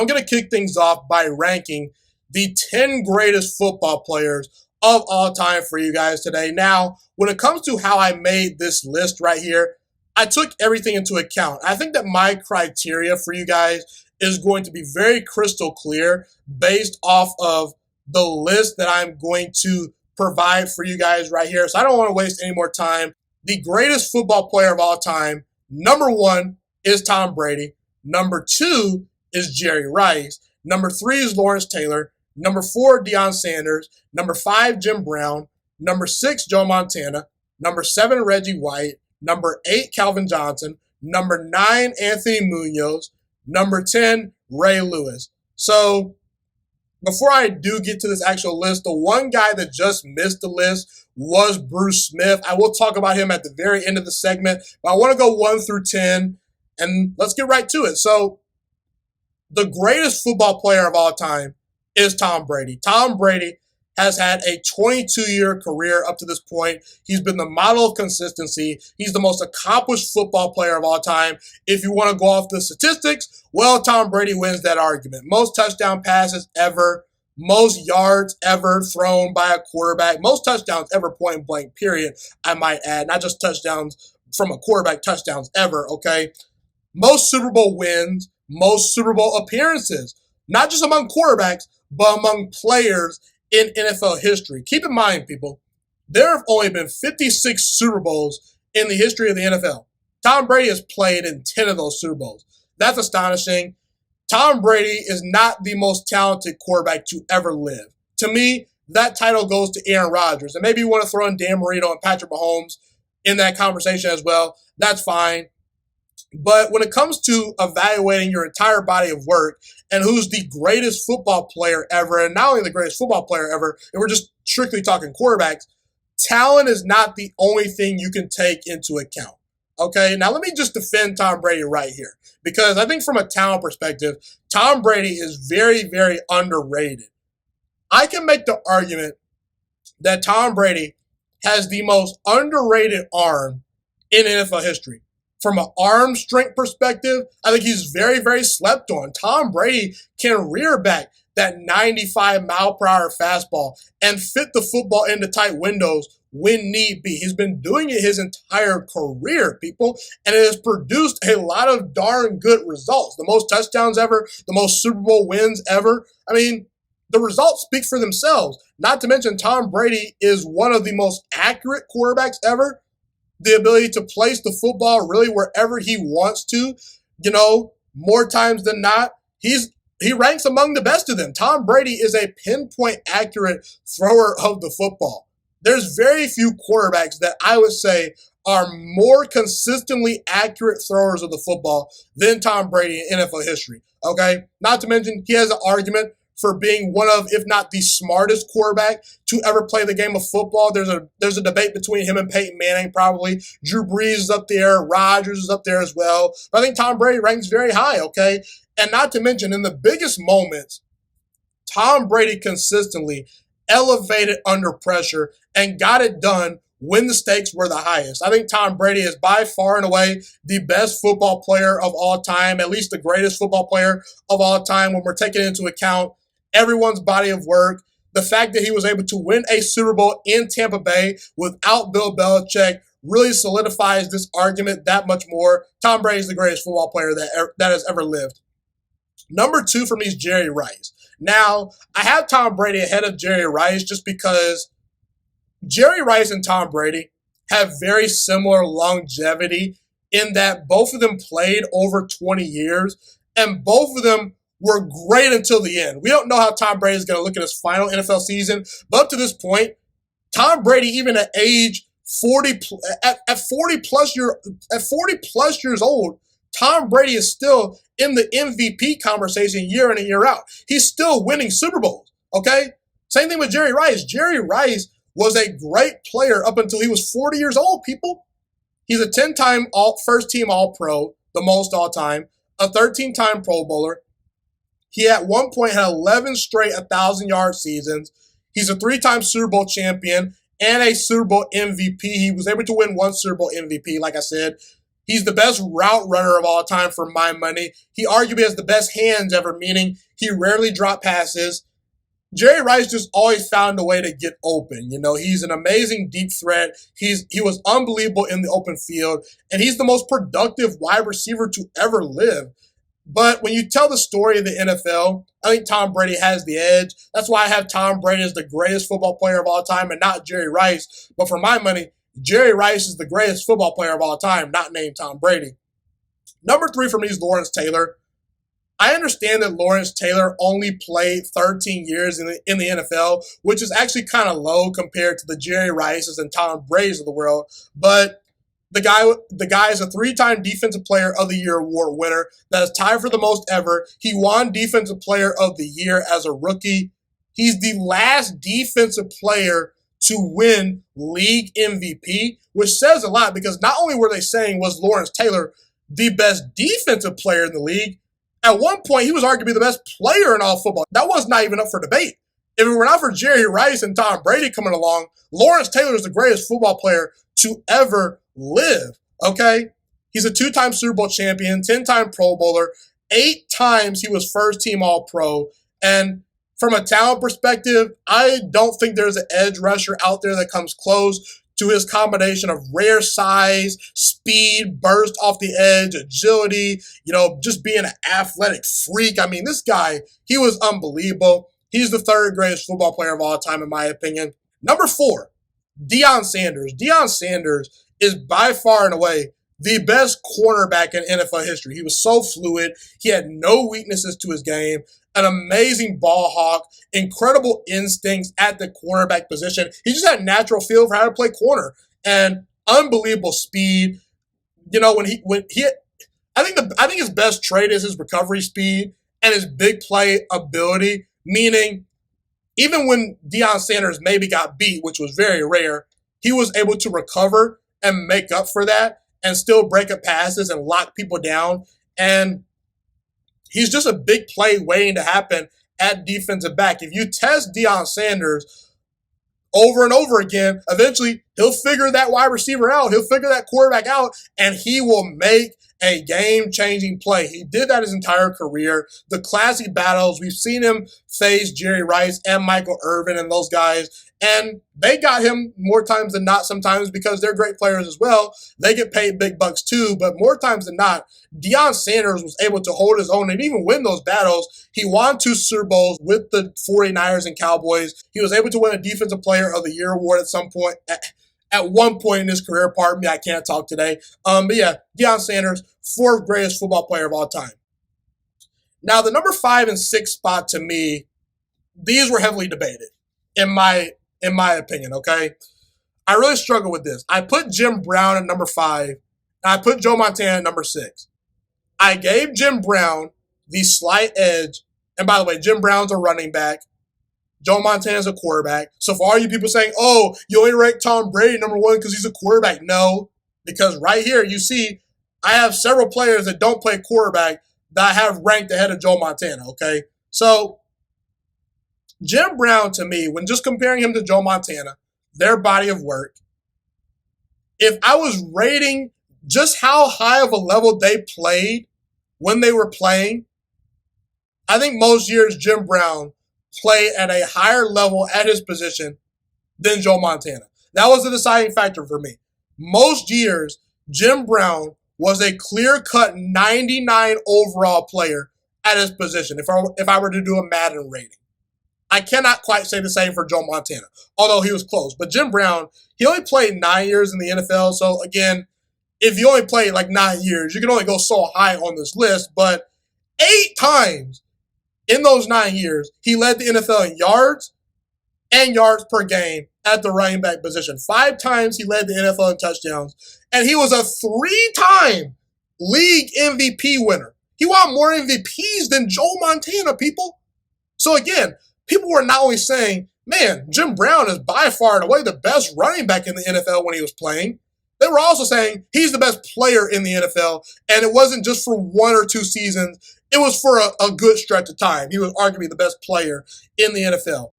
I'm going to kick things off by ranking the 10 greatest football players of all time for you guys today. Now, when it comes to how I made this list right here, I took everything into account. I think that my criteria for you guys is going to be very crystal clear based off of the list that I'm going to provide for you guys right here. So I don't want to waste any more time. The greatest football player of all time, number 1 is Tom Brady. Number 2 is Jerry Rice. Number 3 is Lawrence Taylor. Number 4, Deion Sanders. Number 5, Jim Brown. Number 6, Joe Montana. Number 7, Reggie White. Number 8, Calvin Johnson. Number 9, Anthony Munoz. Number 10, Ray Lewis. So before I do get to this actual list, the one guy that just missed the list was Bruce Smith. I will talk about him at the very end of the segment, but I want to go 1 through 10, and let's get right to it. So the greatest football player of all time is Tom Brady. Tom Brady has had a 22-year career up to this point. He's been the model of consistency. He's the most accomplished football player of all time. If you want to go off the statistics, well, Tom Brady wins that argument. Most touchdown passes ever, most yards ever thrown by a quarterback, most touchdowns ever, point blank, period, I might add. Not just touchdowns from a quarterback, touchdowns ever, okay? Most Super Bowl wins, most Super Bowl appearances, not just among quarterbacks, but among players in NFL history. Keep in mind, people, there have only been 56 Super Bowls in the history of the NFL. Tom Brady has played in 10 of those Super Bowls. That's astonishing. Tom Brady is not the most talented quarterback to ever live. To me, that title goes to Aaron Rodgers. And maybe you want to throw in Dan Marino and Patrick Mahomes in that conversation as well. That's fine. But when it comes to evaluating your entire body of work and who's the greatest football player ever, and not only the greatest football player ever, and we're just strictly talking quarterbacks, talent is not the only thing you can take into account. Okay, now let me just defend Tom Brady right here, because I think from a talent perspective, Tom Brady is very, very underrated. I can make the argument that Tom Brady has the most underrated arm in NFL history. From an arm strength perspective, I think he's very, very slept on. Tom Brady can rear back that 95-mile-per-hour fastball and fit the football into tight windows when need be. He's been doing it his entire career, people, and it has produced a lot of darn good results. The most touchdowns ever, the most Super Bowl wins ever. I mean, the results speak for themselves. Not to mention, Tom Brady is one of the most accurate quarterbacks ever. The ability to place the football really wherever he wants to, more times than not. He ranks among the best of them. Tom Brady is a pinpoint accurate thrower of the football. There's very few quarterbacks that I would say are more consistently accurate throwers of the football than Tom Brady in NFL history, okay? Not to mention, he has an argument for being one of, if not the smartest quarterback to ever play the game of football. There's a debate between him and Peyton Manning, probably. Drew Brees is up there. Rodgers is up there as well. But I think Tom Brady ranks very high, okay? And not to mention, in the biggest moments, Tom Brady consistently elevated under pressure and got it done when the stakes were the highest. I think Tom Brady is by far and away the best football player of all time, at least the greatest football player of all time when we're taking into account everyone's body of work. The fact that he was able to win a Super Bowl in Tampa Bay without Bill Belichick really solidifies this argument that much more. Tom Brady is the greatest football player that has ever lived. Number 2 for me is Jerry Rice. Now, I have Tom Brady ahead of Jerry Rice just because Jerry Rice and Tom Brady have very similar longevity in that both of them played over 20 years and both of them were great until the end. We don't know how Tom Brady is going to look at his final NFL season, but up to this point, Tom Brady, even at age 40 plus years old, Tom Brady is still in the MVP conversation year in and year out. He's still winning Super Bowls, okay? Same thing with Jerry Rice. Jerry Rice was a great player up until he was 40 years old, people. He's a 10-time first-team All-Pro, the most all-time, a 13-time Pro Bowler. He at one point had 11 straight 1,000-yard seasons. He's a 3-time Super Bowl champion and a Super Bowl MVP. He was able to win 1 Super Bowl MVP, like I said. He's the best route runner of all time for my money. He arguably has the best hands ever, meaning he rarely dropped passes. Jerry Rice just always found a way to get open. He's an amazing deep threat. He was unbelievable in the open field, and he's the most productive wide receiver to ever live. But when you tell the story of the NFL, I think Tom Brady has the edge. That's why I have Tom Brady as the greatest football player of all time and not Jerry Rice. But for my money, Jerry Rice is the greatest football player of all time, not named Tom Brady. Number 3 for me is Lawrence Taylor. I understand that Lawrence Taylor only played 13 years in the NFL, which is actually kind of low compared to the Jerry Rices and Tom Brady's of the world. But the guy is a 3-time Defensive Player of the Year award winner. That is tied for the most ever. He won Defensive Player of the Year as a rookie. He's the last defensive player to win league MVP, which says a lot because not only were they saying was Lawrence Taylor the best defensive player in the league, at one point he was arguably the best player in all football. That was not even up for debate. If it were not for Jerry Rice and Tom Brady coming along, Lawrence Taylor is the greatest football player to ever live, okay? He's a 2-time Super Bowl champion, 10-time Pro Bowler, 8 times he was first-team All-Pro, and from a talent perspective, I don't think there's an edge rusher out there that comes close to his combination of rare size, speed, burst off the edge, agility, just being an athletic freak. I mean, this guy, he was unbelievable. He's the 3rd greatest football player of all time, in my opinion. Number 4, Deion Sanders. Deion Sanders is by far and away the best cornerback in NFL history. He was so fluid. He had no weaknesses to his game. An amazing ball hawk, incredible instincts at the cornerback position. He just had a natural feel for how to play corner and unbelievable speed. I think his best trait is his recovery speed and his big play ability, meaning even when Deion Sanders maybe got beat, which was very rare, he was able to recover and make up for that and still break up passes and lock people down. And he's just a big play waiting to happen at defensive back. If you test Deion Sanders over and over again, eventually he'll figure that wide receiver out. He'll figure that quarterback out, and he will make a game-changing play. He did that his entire career. The classic battles, we've seen him face Jerry Rice and Michael Irvin and those guys, and they got him more times than not sometimes because they're great players as well. They get paid big bucks too, but more times than not, Deion Sanders was able to hold his own and even win those battles. He won 2 Super Bowls with the 49ers and Cowboys. He was able to win a Defensive Player of the Year award at some point. At one point in his career, pardon me, I can't talk today. But yeah, Deion Sanders, 4th greatest football player of all time. Now, the number 5 and 6 spot to me, these were heavily debated, in my opinion, okay? I really struggle with this. I put Jim Brown at number 5, and I put Joe Montana at number 6. I gave Jim Brown the slight edge, and by the way, Jim Brown's a running back. Joe Montana's a quarterback. So for all you people saying, oh, you only rank Tom Brady number 1 because he's a quarterback. No, because right here you see I have several players that don't play quarterback that I have ranked ahead of Joe Montana, okay? So Jim Brown, to me, when just comparing him to Joe Montana, their body of work, if I was rating just how high of a level they played when they were playing, I think most years Jim Brown played at a higher level at his position than Joe Montana. That was the deciding factor for me. Most years, Jim Brown was a clear-cut 99 overall player at his position if I were to do a Madden rating. I cannot quite say the same for Joe Montana, although he was close. But Jim Brown, he only played 9 years in the NFL. So, again, if you only played like 9 years, you can only go so high on this list. But 8 times in those 9 years, he led the NFL in yards and yards per game at the running back position. 5 times he led the NFL in touchdowns. And he was a 3-time league MVP winner. He won more MVPs than Joe Montana, people. So again, people were not only saying, man, Jim Brown is by far and away the best running back in the NFL when he was playing. They were also saying he's the best player in the NFL. And it wasn't just for 1 or 2 seasons. It was for a good stretch of time. He was arguably the best player in the NFL.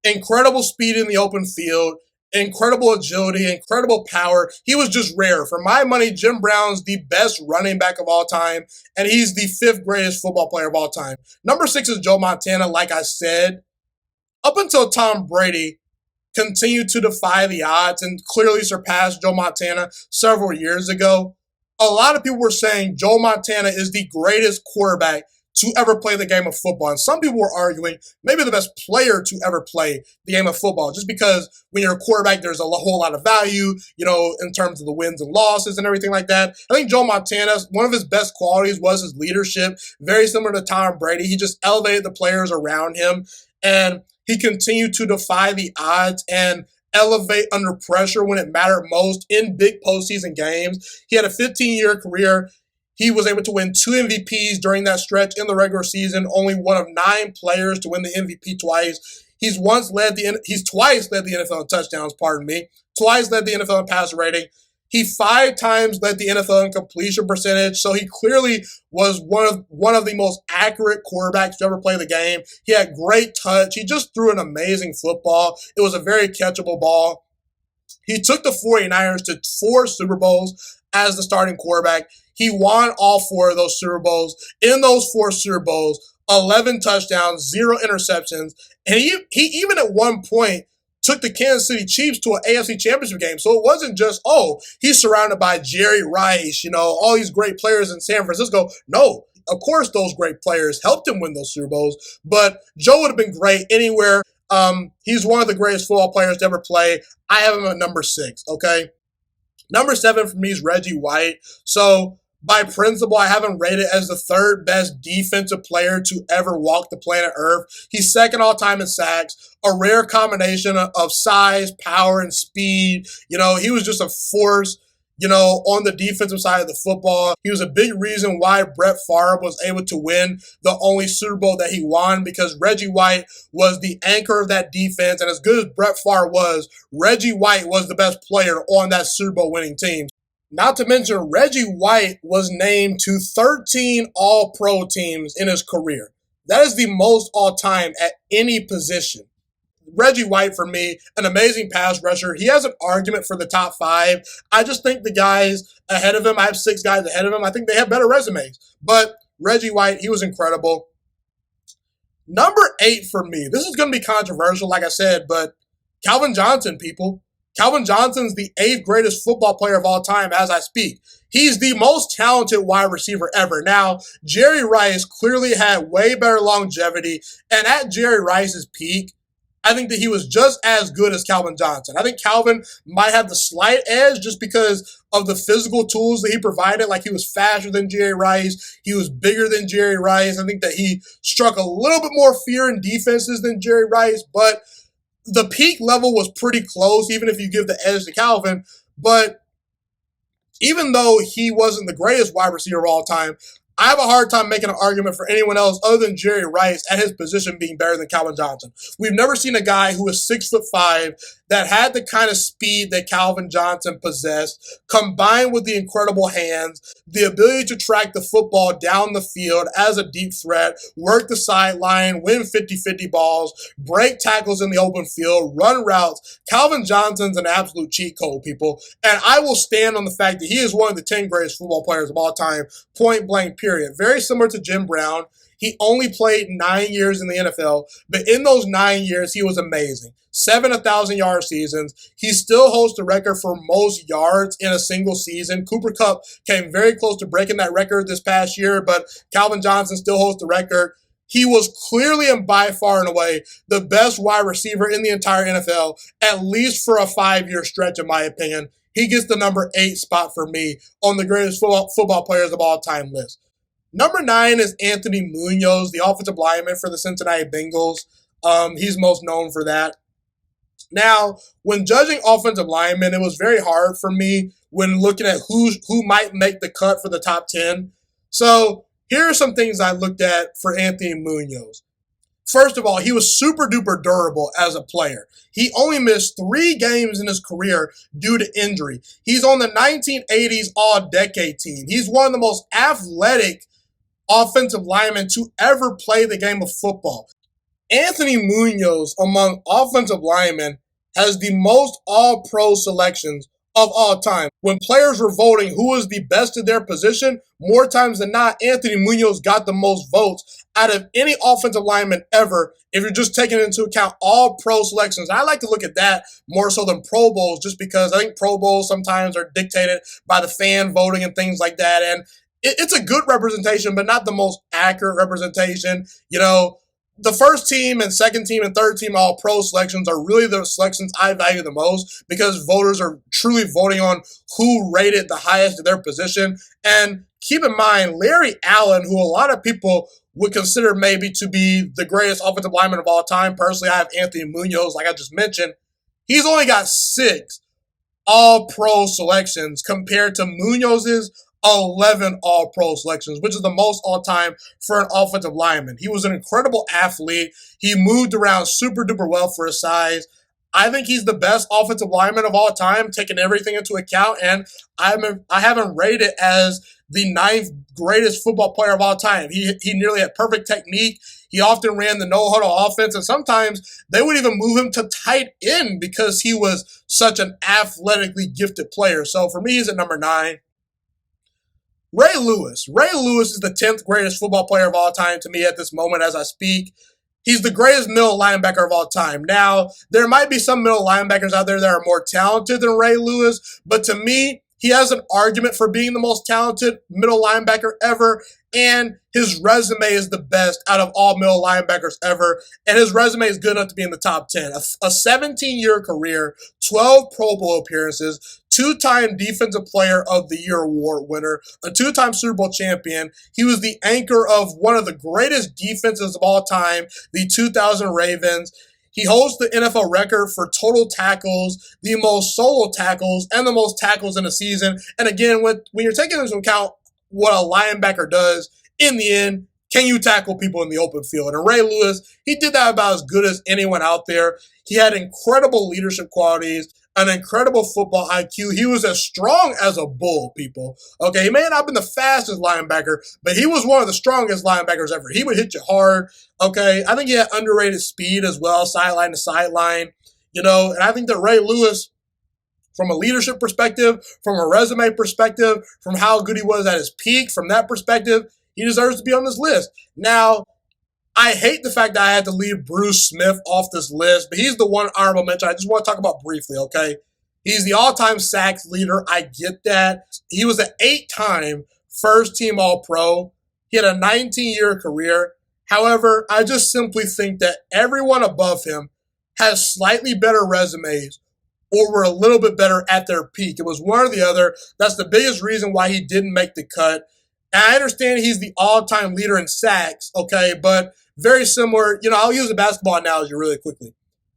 Incredible speed in the open field, incredible agility, incredible power. He was just rare. For my money, Jim Brown's the best running back of all time, and he's the fifth greatest football player of all time. Number 6 is Joe Montana, like I said. Up until Tom Brady continued to defy the odds and clearly surpassed Joe Montana several years ago, a lot of people were saying Joe Montana is the greatest quarterback to ever play the game of football. And some people were arguing maybe the best player to ever play the game of football, just because when you're a quarterback, there's a whole lot of value, in terms of the wins and losses and everything like that. I think Joe Montana, one of his best qualities was his leadership, very similar to Tom Brady. He just elevated the players around him, and he continued to defy the odds and elevate under pressure when it mattered most in big postseason games. He had a 15-year career. He was able to win 2 MVPs during that stretch in the regular season, only one of 9 players to win the MVP twice. He's twice led the NFL in touchdowns, twice led the NFL in passer rating. He 5 times led the NFL in completion percentage, so he clearly was one of the most accurate quarterbacks to ever play the game. He had great touch. He just threw an amazing football. It was a very catchable ball. He took the 49ers to 4 Super Bowls as the starting quarterback. He won all 4 of those Super Bowls. In those 4 Super Bowls, 11 touchdowns, 0 interceptions, and he even at one point took the Kansas City Chiefs to an AFC Championship game. So it wasn't just, he's surrounded by Jerry Rice, all these great players in San Francisco. No, of course those great players helped him win those Super Bowls, but Joe would have been great anywhere. He's one of the greatest football players to ever play. I have him at number 6, okay? Number 7 for me is Reggie White. So by principle, I have him rated as the 3rd best defensive player to ever walk the planet Earth. He's 2nd all time in sacks, a rare combination of size, power, and speed. He was just a force, on the defensive side of the football. He was a big reason why Brett Favre was able to win the only Super Bowl that he won, because Reggie White was the anchor of that defense. And as good as Brett Favre was, Reggie White was the best player on that Super Bowl winning team. Not to mention, Reggie White was named to 13 All-Pro teams in his career. That is the most all-time at any position. Reggie White, for me, an amazing pass rusher. He has an argument for the top 5. I just think the guys ahead of him, I have 6 guys ahead of him, I think they have better resumes. But Reggie White, he was incredible. Number 8 for me, this is going to be controversial, like I said, but Calvin Johnson, people. Calvin Johnson's the 8th greatest football player of all time as I speak. He's the most talented wide receiver ever. Now, Jerry Rice clearly had way better longevity, and at Jerry Rice's peak, I think that he was just as good as Calvin Johnson. I think Calvin might have the slight edge just because of the physical tools that he provided. Like, he was faster than Jerry Rice. He was bigger than Jerry Rice. I think that he struck a little bit more fear in defenses than Jerry Rice, but the peak level was pretty close, even if you give the edge to Calvin. But even though he wasn't the greatest wide receiver of all time, I have a hard time making an argument for anyone else other than Jerry Rice at his position being better than Calvin Johnson. We've never seen a guy who was 6'5" that had the kind of speed that Calvin Johnson possessed, combined with the incredible hands, the ability to track the football down the field as a deep threat, work the sideline, win 50-50 balls, break tackles in the open field, run routes. Calvin Johnson's an absolute cheat code, people. And I will stand on the fact that he is one of the 10 greatest football players of all time, point blank, period. Very similar to Jim Brown. He only played 9 years in the NFL, but in those 9 years, he was amazing. 7 1,000-yard seasons. He still holds the record for most yards in a single season. Cooper Kupp came very close to breaking that record this past year, but Calvin Johnson still holds the record. He was clearly and by far and away the best wide receiver in the entire NFL, at least for a 5-year stretch, in my opinion. He gets the number 8 spot for me on the greatest football players of all time list. Number 9 is Anthony Munoz, the offensive lineman for the Cincinnati Bengals. He's most known for that. Now, when judging offensive linemen, it was very hard for me when looking at who might make the cut for the top 10. So here are some things I looked at for Anthony Munoz. First of all, he was super duper durable as a player. He only missed 3 games in his career due to injury. He's on the 1980s All-Decade team. He's one of the most athletic offensive linemen to ever play the game of football. Anthony Munoz, among offensive linemen, has the most all-pro selections of all time. When players were voting who was the best at their position, more times than not, Anthony Munoz got the most votes out of any offensive lineman ever if you're just taking into account all pro selections. I like to look at that more so than Pro Bowls just because I think Pro Bowls sometimes are dictated by the fan voting and things like that. And it's a good representation, but not the most accurate representation. You know, the first team and second team and third team all pro selections are really the selections I value the most because voters are truly voting on who rated the highest at their position. And keep in mind, Larry Allen, who a lot of people would consider maybe to be the greatest offensive lineman of all time. Personally, I have Anthony Munoz, like I just mentioned. He's only got 6 all-pro selections compared to Munoz's 11 all-pro selections, which is the most all-time for an offensive lineman. He was an incredible athlete. He moved around super-duper well for his size. I think he's the best offensive lineman of all time, taking everything into account, and I have him rated as the 9th greatest football player of all time. He nearly had perfect technique. He often ran the no-huddle offense, and sometimes they would even move him to tight end because he was such an athletically gifted player. So for me, he's at number 9. Ray Lewis. Ray Lewis is the 10th greatest football player of all time to me at this moment as I speak. He's the greatest middle linebacker of all time. Now, there might be some middle linebackers out there that are more talented than Ray Lewis, but to me, he has an argument for being the most talented middle linebacker ever, and his resume is the best out of all middle linebackers ever, and his resume is good enough to be in the top 10. A 17-year career, 12 Pro Bowl appearances, 2-time Defensive Player of the Year award winner, a 2-time Super Bowl champion. He was the anchor of one of the greatest defenses of all time, the 2000 Ravens. He holds the NFL record for total tackles, the most solo tackles, and the most tackles in a season. And again, when you're taking into account what a linebacker does, in the end, can you tackle people in the open field? And Ray Lewis, he did that about as good as anyone out there. He had incredible leadership qualities, an incredible football IQ. He was as strong as a bull, people. Okay, he may not have been the fastest linebacker, but he was one of the strongest linebackers ever. He would hit you hard. Okay, I think he had underrated speed as well, sideline to sideline. You know, and I think that Ray Lewis, from a leadership perspective, from a resume perspective, from how good he was at his peak, from that perspective, he deserves to be on this list. Now, I hate the fact that I had to leave Bruce Smith off this list, but he's the one honorable mention I just want to talk about briefly, okay? He's the all-time sacks leader. I get that. He was an 8-time first-team All-Pro. He had a 19-year career. However, I just simply think that everyone above him has slightly better resumes or were a little bit better at their peak. It was one or the other. That's the biggest reason why he didn't make the cut. And I understand he's the all-time leader in sacks, okay, but very similar. You know, I'll use a basketball analogy really quickly.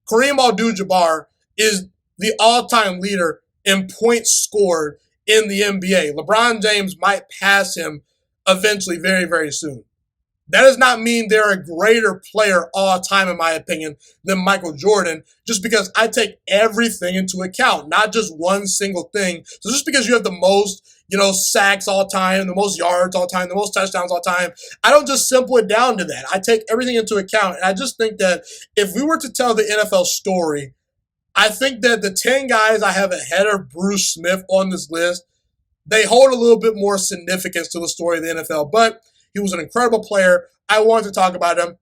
Kareem Abdul-Jabbar is the all-time leader in points scored in the NBA. LeBron James might pass him eventually very, very soon. That does not mean they're a greater player all time, in my opinion, than Michael Jordan, just because I take everything into account, not just one single thing. So just because you have the most, sacks all time, the most yards all time, the most touchdowns all time, I don't just simple it down to that. I take everything into account. And I just think that if we were to tell the NFL story, I think that the 10 guys I have ahead of Bruce Smith on this list, they hold a little bit more significance to the story of the NFL. But he was an incredible player. I wanted to talk about him.